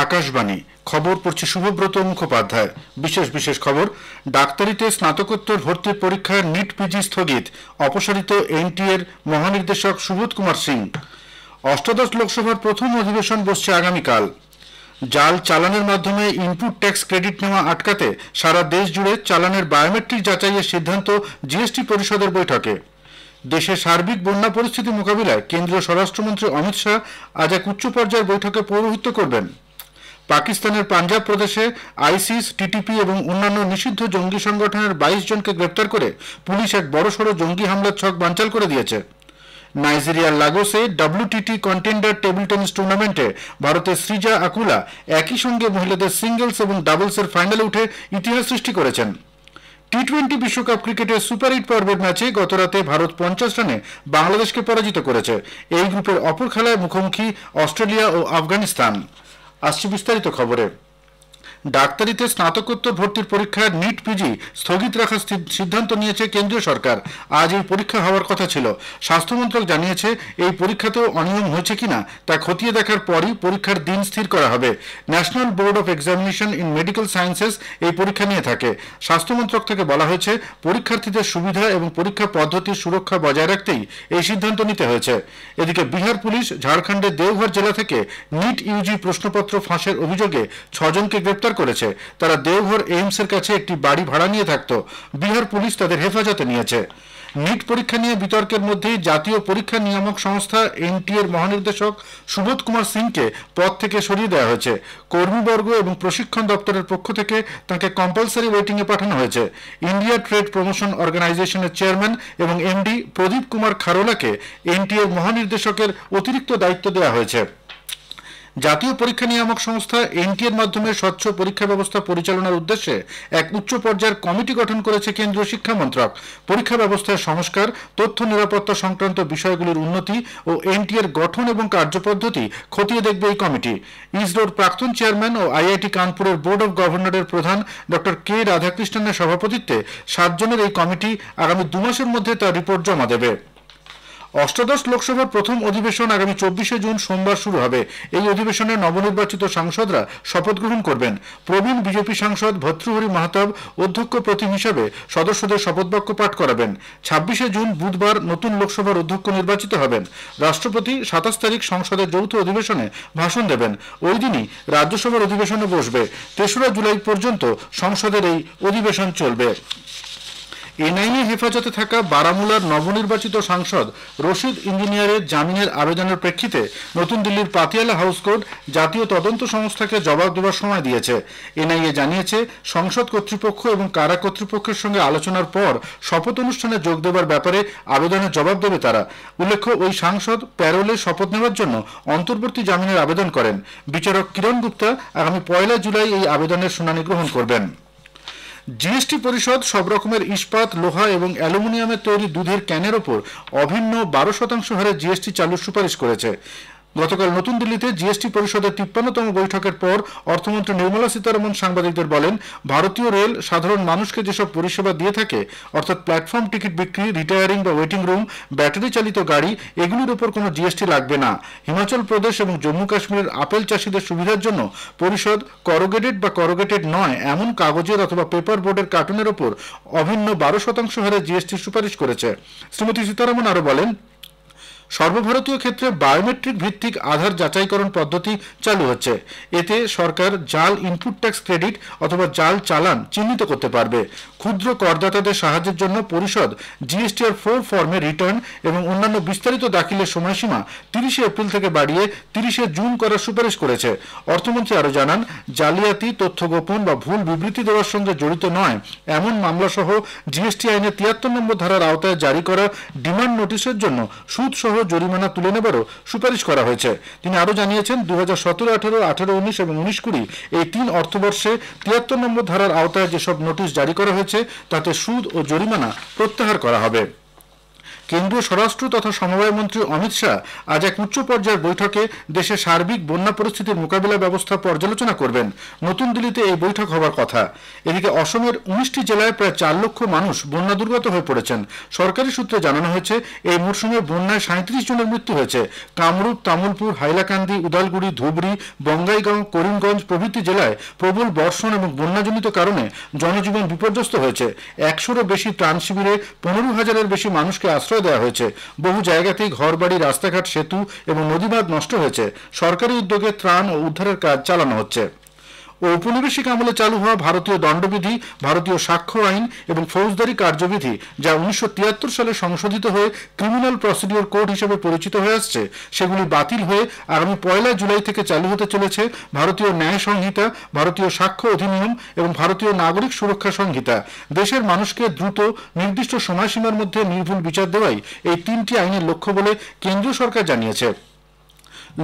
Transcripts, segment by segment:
আকাশবাণী খবর পড়ছে শুভব্রত মুখোপাধ্যায়। বিশেষ বিশেষ খবর। ডাক্তারিতে স্নাতকোত্তর ভর্তির পরীক্ষার নিট পিজি স্থগিত, অপসারিত এনটিএর মহানির্দেশক সুবোধ কুমার সিং। অষ্টাদশ লোকসভার প্রথম অধিবেশন বসছে আগামীকাল। জাল চালানের মাধ্যমে ইনপুট ট্যাক্স ক্রেডিট নেওয়া আটকাতে সারা দেশ জুড়ে চালানের বায়োমেট্রিক যাচাইয়ের সিদ্ধান্ত জিএসটি পরিষদের বৈঠকে। দেশে সার্বিক বন্যা পরিস্থিতি মোকাবিলায় কেন্দ্রীয় স্বরাষ্ট্রমন্ত্রী অমিত শাহ আজ এক উচ্চ পর্যায়ের বৈঠকে পৌরোহিত্য করবেন। পাকিস্তানের পাঞ্জাব প্রদেশে আইসিস, টিটিপি এবং অন্যান্য নিষিদ্ধ জঙ্গি সংগঠনের 22 জনকে গ্রেপ্তার করে পুলিশ এক বড়সড় জঙ্গি হামলার ছক বানচাল করে দিয়েছে। নাইজেরিয়ার লাগোসে WTT কন্টেন্ডার টেবিল টেনিস টুর্নামেন্টে ভারতের সৃজা আকুলা একই সঙ্গে মহিলাদের সিঙ্গলস এবং ডাবলসের ফাইনালে উঠে ইতিহাস সৃষ্টি করেছেন। টি-20 বিশ্বকাপ ক্রিকেটের সুপার 8 পর্বের ম্যাচে গতরাতে ভারত 50 রানে বাংলাদেশকে পরাজিত করেছে। এই গ্রুপের অপর খেলায় মুখোমুখি অস্ট্রেলিয়া ও আফগানিস্তান। আসছে বিস্তারিত খবরে। ডাক্তারিতে স্নাতকোত্তর ভর্তির পরীক্ষার নিট পিজি স্থগিত রাখার সিদ্ধান্ত নিয়েছে কেন্দ্রীয় সরকার। আজ এই পরীক্ষা হওয়ার কথা ছিল। স্বাস্থ্যমন্ত্রক জানিয়েছে এই পরীক্ষাতেও অনিয়ম হয়েছে কিনা তা খতিয়ে দেখার পরই পরীক্ষার দিন স্থির করা হবে। National board of examination in medical sciences এই পরীক্ষা নিয়ে থাকে। স্বাস্থ্যমন্ত্রক থেকে বলা হয়েছে পরীক্ষার্থীদের সুবিধা এবং পরীক্ষা পদ্ধতির সুরক্ষা বজায় রাখতেই এই সিদ্ধান্ত নিতে হয়েছে। এদিকে বিহার পুলিশ ঝাড়খণ্ডের দেওঘর জেলা থেকে নিট ইউজি প্রশ্নপত্র ফাঁসের অভিযোগে 6 জনকে গ্রেপ্তার করেছে। তারা দেওঘর এইমসের কাছে একটি বাড়ি ভাড়া নিয়ে থাকত। বিহার পুলিশ তাদের হেফাজতে নিয়েছে। নিট পরীক্ষা নিয়ে বিতর্কের মধ্যেই জাতীয় পরীক্ষা নিয়ামক সংস্থা এনটিএর মহানির্দেশক সুবোধ কুমার সিংকে পদ থেকে সরিয়ে দেওয়া হয়েছে। কর্মীবর্গ এবং প্রশিক্ষণ দপ্তরের পক্ষ থেকে তাকে কম্পালসারি ওয়েটিংয়ে পাঠানো হয়েছে। ইন্ডিয়া ট্রেড প্রমোশন অর্গানাইজেশনের চেয়ারম্যান এবং এমডি প্রদীপ কুমার খারোলাকে এনটিএর মহানির্দেশকের অতিরিক্ত দায়িত্ব দেওয়া হয়েছে। জাতীয় পরীক্ষা নিয়ামক সংস্থা এনটিএর মাধ্যমে স্বচ্ছ পরীক্ষা ব্যবস্থা পরিচালনার উদ্দেশ্যে এক উচ্চ পর্যায়ের কমিটি গঠন করেছে কেন্দ্রীয় শিক্ষা মন্ত্রক। পরীক্ষা ব্যবস্থার সংস্কার, তথ্য নিরাপত্তা সংক্রান্ত বিষয়গুলির উন্নতি ও এনটিএর গঠন এবং কার্যপদ্ধতি খতিয়ে দেখবে এই কমিটি। ইসরোর প্রাক্তন চেয়ারম্যান ও আইআইটি কানপুরের বোর্ড অব গভর্নরের প্রধান ডক্টর কে রাধাকৃষ্ণনের সভাপতিত্বে 7 জনের এই কমিটি আগামী 2 মাসের মধ্যে তার রিপোর্ট জমা দেবে। অষ্টাদশ লোকসভার প্রথম অধিবেশন আগামী 24শে জুন সোমবার শুরু হবে। এই অধিবেশনে নবনির্বাচিত সাংসদরা শপথ গ্রহণ করবেন। প্রবীণ বিজেপি সাংসদ ভর্তৃহরি মাহাতাব অধ্যক্ষ প্রতিম হিসাবে সদস্যদের শপথবাক্য পাঠ করাবেন। 26শে জুন বুধবার নতুন লোকসভার অধ্যক্ষ নির্বাচিত হবেন। রাষ্ট্রপতি 27 তারিখ সংসদের যৌথ অধিবেশনে ভাষণ দেবেন। ওই দিনই রাজ্যসভার অধিবেশনে বসবে। 3রা জুলাই পর্যন্ত সংসদের এই অধিবেশন চলবে। এনআইএ হেফাজতে থাকা বারামুলার নবনির্বাচিত সাংসদ রশিদ ইঞ্জিনিয়ারের জামিনের আবেদনের প্রেক্ষিতে নতুন দিল্লির পাতিয়ালা হাউস কোর্ট জাতীয় তদন্ত সংস্থাকে জবাব দেওয়ার সময় দিয়েছে। এনআইএ জানিয়েছে সংসদ কর্তৃপক্ষ এবং কারা কর্তৃপক্ষের সঙ্গে আলোচনার পর শপথ অনুষ্ঠানে যোগ দেওয়ার ব্যাপারে আবেদনের জবাব দেবে তারা। উল্লেখ্য, ওই সাংসদ প্যারোলে শপথ নেওয়ার জন্য অন্তর্বর্তী জামিনের আবেদন করেন। বিচারক কিরণ গুপ্তা আগামী 1 জুলাই এই আবেদনের শুনানি গ্রহণ করবেন। জিএসটি পরিষদ সব রকমের ইস্পাত, লোহা এবং অ্যালুমিনিয়ামের তৈরি দুধের ক্যানের ওপর অভিন্ন 12% হারে জিএসটি চালুর সুপারিশ করেছে। গতকাল নতুন দিল্লিতে জিএসটি পরিষদের 53তম বৈঠকের পর অর্থমন্ত্রী নির্মলা সীতারমণ সাংবাদিকদের বলেন, ভারতীয় রেল সাধারণ মানুষকে যেসব পরিষেবা দিয়ে থাকে, অর্থাৎ প্ল্যাটফর্ম টিকিট বিক্রি, রিটায়ারিং বা ওয়েটিং রুম, ব্যাটারি চালিত গাড়ি, এগুলির উপর কোনো জিএসটি লাগবে না। হিমাচল প্রদেশ এবং জম্মু কাশ্মীরের আপেল চাষিদের সুবিধার জন্য পরিষদ করোগেটেড বা করোগেটেড নয় এমন কাগজের অথবা পেপার বোর্ডের কার্টুনের ওপর অভিন্ন 12% হারে জিএসটির সুপারিশ করেছে। শ্রীমতী সীতারমণ আরও বলেন, সর্বভারতীয় ক্ষেত্রে বায়োমেট্রিক ভিত্তিক আধার যাচাইকরণ পদ্ধতি চালু হচ্ছে। এতে সরকার জাল ইনপুট ট্যাক্স ক্রেডিট অথবা জাল চালান চিহ্নিত করতে পারবে। ক্ষুদ্র করদাতাদের সাহায্যের জন্য পরিষদ জিএসটিআর 4 ফর্মে রিটার্ন এবং অন্যান্য বিস্তারিত দাখিলের সময়সীমা 30 এপ্রিল থেকে বাড়িয়ে 30 জুন করার সুপারিশ করেছে। অর্থমন্ত্রী আরও জানান, জালিয়াতি, তথ্য গোপন বা ভুল বিবৃতি দেওয়ার সঙ্গে জড়িত নয় এমন মামলাসহ জিএসটি আইনের 73 নম্বর ধারার আওতায় জারি করা ডিমান্ড নোটিশের জন্য সুদ সহ জরিমানা তুলে নেবারও সুপারিশ করা হয়েছে। তিনি আরও জানিয়েছেন, 2017, 18, 18, 19 এবং 19-20 এই 3 অর্থবর্ষে 73 নম্বর ধারার আওতায় যেসব নোটিশ জারি করা হয়েছে তাতে সুদ ও জরিমানা প্রত্যাহার করা হবে। কেন্দ্রীয় স্বরাষ্ট্র তথা সমবায় মন্ত্রী অমিত শাহ আজ এক উচ্চ পর্যায়ের বৈঠকে দেশের সার্বিক বন্যা পরিস্থিতির মোকাবিলা ব্যবস্থা পর্যালোচনা করবেন। নতুন দিল্লিতে এই বৈঠক হওয়ার কথা। এদিকে অসমের 19টি জেলায় প্রায় 4 লক্ষ মানুষ বন্যা দুর্গত হয়ে পড়েছেন। সরকারি সূত্রে জানানো হয়েছে, এই মরশুমে বন্যায় 37 জনের মৃত্যু হয়েছে। কামরূপ, তামুলপুর, হাইলাকান্দি, উদালগুড়ি, ধুবড়ি, বঙ্গাইগাঁও, করিমগঞ্জ প্রভৃতি জেলায় প্রবল বর্ষণ এবং বন্যাজনিত কারণে জনজীবন বিপর্যস্ত হয়েছে। 100-রও বেশি ত্রাণ শিবিরে 15,000-এর বেশি মানুষকে আশ্রয় দেওয়া হয়েছে। বহু জায়গাতেই ঘরবাড়ি, রাস্তাঘাট, সেতু এবং নদীবাঁধ নষ্ট হয়েছে। সরকারি উদ্যোগে ত্রাণ ও উদ্ধারের কাজ চালানো হচ্ছে। ঔপনিবেশিক আমলে চালু হওয়া ভারতীয় দণ্ডবিধি, ভারতীয় সাক্ষ্য আইন এবং ফৌজদারি কার্যবিধি, যা 1973 সালে সংশোধিত হয়ে ক্রিমিনাল প্রসিডিওর কোড হিসেবে পরিচিত হয়ে আসছে, সেগুলি বাতিল হয়ে আগামী 1 জুলাই থেকে চালু হতে চলেছে ভারতীয় ন্যায় সংহিতা, ভারতীয় সাক্ষ্য অধিনিয়ম এবং ভারতীয় নাগরিক সুরক্ষা সংহিতা। দেশের মানুষকে দ্রুত নির্দিষ্ট সময়সীমার মধ্যে নির্ভুল বিচার দেওয়াই এই 3টি আইনের লক্ষ্য বলে কেন্দ্রীয় সরকার জানিয়েছে।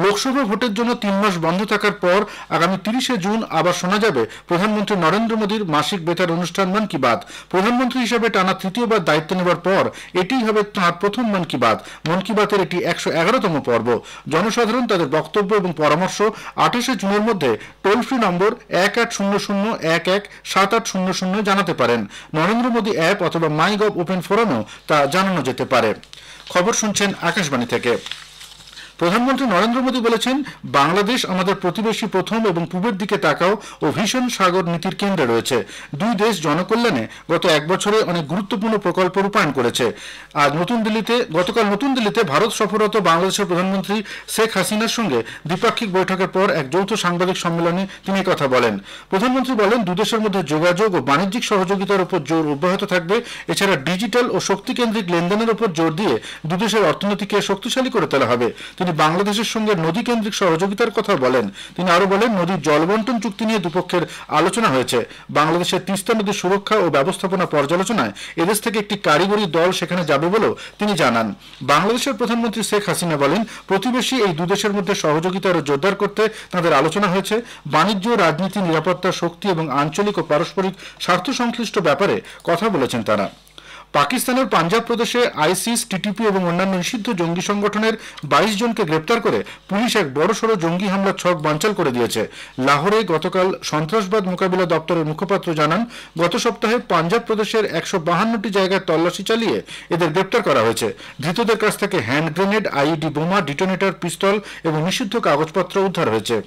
লোকসভা ভোটের জন্য 3 মাস বন্ধ থাকার পর আগামী 30 জুন আবার শোনা যাবে প্রধানমন্ত্রী নরেন্দ্র মোদীর মাসিক বেতার অনুষ্ঠান মন কি বাত। প্রধানমন্ত্রী হিসেবে টানা 3য়বার দায়িত্ব নেবার পর এটিই হবে তাঁর প্রথম মন কি বাত। মন কি বাতের এটি 111তম পর্ব। জনসাধারণ তাদের বক্তব্য এবং পরামর্শ 28 জুনের মধ্যে টোল ফ্রি নম্বর 1800117800 জানাতে পারেন। নরেন্দ্র মোদী অ্যাপ অথবা মাইগভ ওপেন ফোরামেও তা জানানো যেতে পারে। খবর শুনছেন আকাশবাণী থেকে। প্রধানমন্ত্রী নরেন্দ্র মোদী বলেছেন, বাংলাদেশ আমাদের প্রতিবেশী প্রথম এবং পূবের দিকে তাকাও ও ভীষণ সাগর নীতির কেন্দ্রে রয়েছে। দুই দেশ জনকল্যাণে গত 1 বছরে অনেক গুরুত্বপূর্ণ প্রকল্প রূপায়ণ করেছে। গতকাল নতুন দিল্লিতে ভারত সফররত বাংলাদেশের প্রধানমন্ত্রী শেখ হাসিনার সঙ্গে দ্বিপাক্ষিক বৈঠকের পর এক যৌথ সাংবাদিক সম্মেলনে তিনি কথা বলেন। প্রধানমন্ত্রী বলেন, দুদেশের মধ্যে যোগাযোগ ও বাণিজ্যিক সহযোগিতার উপর জোর অব্যাহত থাকবে। এছাড়া ডিজিটাল ও শক্তিকেন্দ্রিক লেনদেনের উপর জোর দিয়ে দুদেশের অর্থনীতিকে শক্তিশালী করে তোলা হবে। তিনি বাংলাদেশের সঙ্গে নদী কেন্দ্রিক সহযোগিতার কথা বলেন। তিনি আরো বলেন, নদীর জল বন্টন চুক্তি নিয়ে দুপক্ষের আলোচনা হয়েছে। বাংলাদেশের তিস্তা নদীর সুরক্ষা ও ব্যবস্থাপনা পর্যালোচনায় এদেশ থেকে একটি কারিগরি দল সেখানে যাবে বলেও তিনি জানান। বাংলাদেশের প্রধানমন্ত্রী শেখ হাসিনা বলেন, প্রতিবেশী এই দুদেশের মধ্যে সহযোগিতা আরো জোরদার করতে তাদের আলোচনা হয়েছে। বাণিজ্য, রাজনীতি, নিরাপত্তা, শক্তি এবং আঞ্চলিক ও পারস্পরিক স্বার্থ সংশ্লিষ্ট ব্যাপারে কথা বলেছেন তারা। পাকিস্তানের পাঞ্জাব প্রদেশে আইসিস, টিটিপি এবং অন্যান্য নিষিদ্ধ জঙ্গি সংগঠনের 22 জনকে গ্রেপ্তার করে পুলিশ এক বড়সড় জঙ্গি হামলার ছক বানচাল করে দিয়েছে। লাহোরে গতকাল সন্ত্রাসবাদ মোকাবিলা দপ্তরের মুখপাত্র জানান, গত সপ্তাহে পাঞ্জাব প্রদেশের 152টি জায়গায় তল্লাশি চালিয়ে এদের গ্রেপ্তার করা হয়েছে। ধৃতদের কাছ থেকে হ্যান্ড গ্রেনেড, আইইডি বোমা, ডিটোনেটর, পিস্তল এবং নিষিদ্ধ কাগজপত্র উদ্ধার হয়েছে।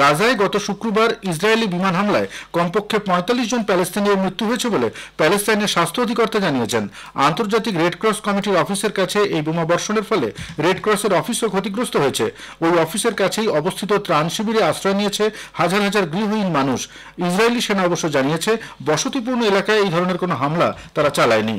গাজায় গত শুক্রবার ইসরায়েলি বিমান হামলায় কমপক্ষে 45 জন প্যালেস্তানীয় মৃত্যু হয়েছে বলে প্যালেস্তাইনের স্বাস্থ্য অধিকর্তা জানিয়েছেন। আন্তর্জাতিক রেড ক্রস কমিটির অফিসের কাছে এই বোমা বর্ষণের ফলে রেড ক্রসের অফিসও ক্ষতিগ্রস্ত হয়েছে। ওই অফিসের কাছেই অবস্থিত ত্রাণ শিবিরে আশ্রয় নিয়েছে হাজার হাজার গৃহহীন মানুষ। ইসরায়েলি সেনা অবশ্য জানিয়েছে, বসতিপূর্ণ এলাকায় এই ধরনের কোনো হামলা তারা চালায়নি।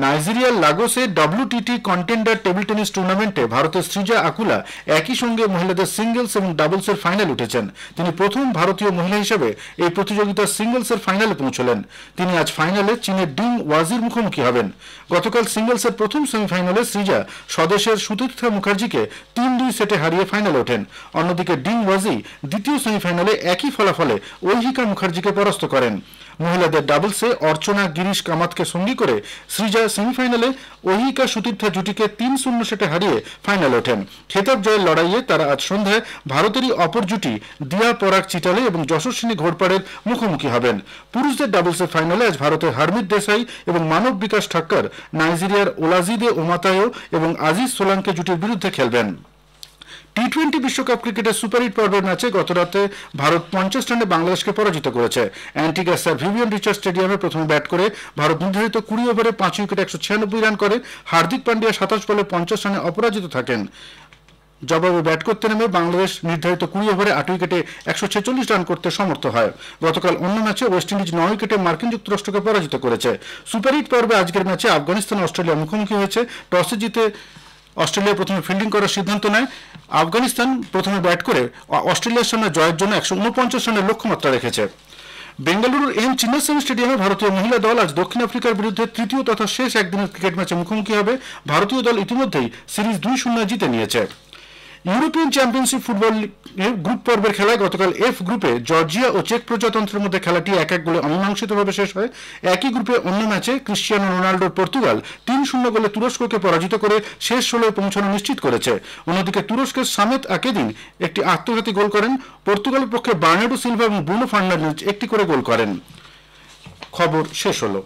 নাইজেরিয়ার লাগোসে WTT কন্টেন্ডার টেবিল টেনিস টুর্নামেন্টে ভারতের সৃজা আকুলা একই সঙ্গে মহিলাদের সিঙ্গলস এবং ডাবলসের ফাইনাল উঠেছেন। তিনি প্রথম ভারতীয় মহিলা হিসেবে এই প্রতিযোগিতার সিঙ্গলসের ফাইনালে পৌঁছলেন। তিনি আজ ফাইনালে চীনের ডিং ওয়াজির মুখোমুখি হবেন। গতকাল সিঙ্গলসের প্রথম সেমিফাইনালে সৃজা স্বদেশের সুতীর্থা মুখার্জিকে 3-2 সেটে হারিয়ে ফাইনালে ওঠেন। অন্যদিকে ডিং ওয়াজি দ্বিতীয় সেমিফাইনালে একই ফলাফলে ঐহিকা মুখার্জিকে পরাস্ত করেন। মহিলাদের ডাবলসে অর্চনা গিরিশ কামাতকে সঙ্গী করে সৃজা সেমিফাইনালে ঐহিকা সুতীর্থা জুটিকে 3-0 সেটে হারিয়ে ফাইনালে ওঠেন। খেতাব জয়ের লড়াইয়ে তারা আজ সন্ধ্যায় ভারতেরই অপর জুটি দিয়া পরাগ চিটালে এবং যশস্বিনী ঘোরপাড়ের মুখোমুখি হবেন। পুরুষদের ডাবলসের ফাইনালে আজ ভারতের হারমিত দেসাই এবং মানব বিকাশ ঠাক্কর নাইজেরিয়ার ওলাজিদে ওমাতায়ো এবং আজিজ সোলাঙ্কে জুটির বিরুদ্ধে খেলবেন। টি-20 বিশ্বকাপ ক্রিকেটের সুপারহিট পর্বের ম্যাচে গতরাতে ভারত 50 রানে বাংলাদেশকে পরাজিত করেছে। অ্যান্টিগা স্যার ভিভিয়ান রিচার্ড স্টেডিয়ামে প্রথমে ব্যাট করে ভারত নির্ধারিত 20 ওভারে 5 উইকেটে 196 রান করে। হার্দিক পান্ডিয়া 27 বলে 50 রানে অপরাজিত থাকেন। জবাবে ব্যাট করতে নেমে বাংলাদেশ নির্ধারিত 20 ওভারে 8 উইকেটে 146 রান করতে সমর্থ হয়। গতকাল অন্য ম্যাচে ওয়েস্ট ইন্ডিজ 9 উইকেটে মার্কিন যুক্তরাষ্ট্রকে পরাজিত করেছে। সুপারহিট পর্বে আজকের ম্যাচে আফগানিস্তান অস্ট্রেলিয়া মুখোমুখি হয়েছে। টসে জিতে অস্ট্রেলিয়া প্রথমে ফিল্ডিং করার সিদ্ধান্ত নেয়। আফগানিস্তান প্রথমে ব্যাট করে অস্ট্রেলিয়ার সামনে জয়ের জন্য 149 রানের লক্ষ্যমাত্রা রেখেছে। বেঙ্গালুরুর এম চিন্নাস্বামী স্টেডিয়ামে ভারতীয় মহিলা দল আজ দক্ষিণ আফ্রিকার বিরুদ্ধে তৃতীয় তথা শেষ একদিনের ক্রিকেট ম্যাচে মুখোমুখি হবে। ভারতীয় দল ইতিমধ্যেই সিরিজ 2-0 জিতে নিয়েছে। ইউরোপিয়ান চ্যাম্পিয়নশিপ ফুটবল গ্রুপ পর্বের খেলায় গতকাল এফ গ্রুপে জর্জিয়া ও চেক প্রজাতন্ত্রের মধ্যে খেলাটি 1-1 গোলে অমীমাংসিতভাবে শেষ হয়। একই গ্রুপে অন্য ম্যাচে ক্রিশ্চিয়ানো রোনাল্ডোর পর্তুগাল 3-0 গোলে তুরস্ককে পরাজিত করে শেষ 16-এ পৌঁছানো নিশ্চিত করেছে। অন্যদিকে তুরস্কের সামেত আকেদিন একটি আত্মঘাতী গোল করেন। পর্তুগালের পক্ষে বার্নার্ডো সিলভা এবং ব্রুনো ফার্নান্ডেজ একটি করে গোল করেন। খবর শেষ হলো।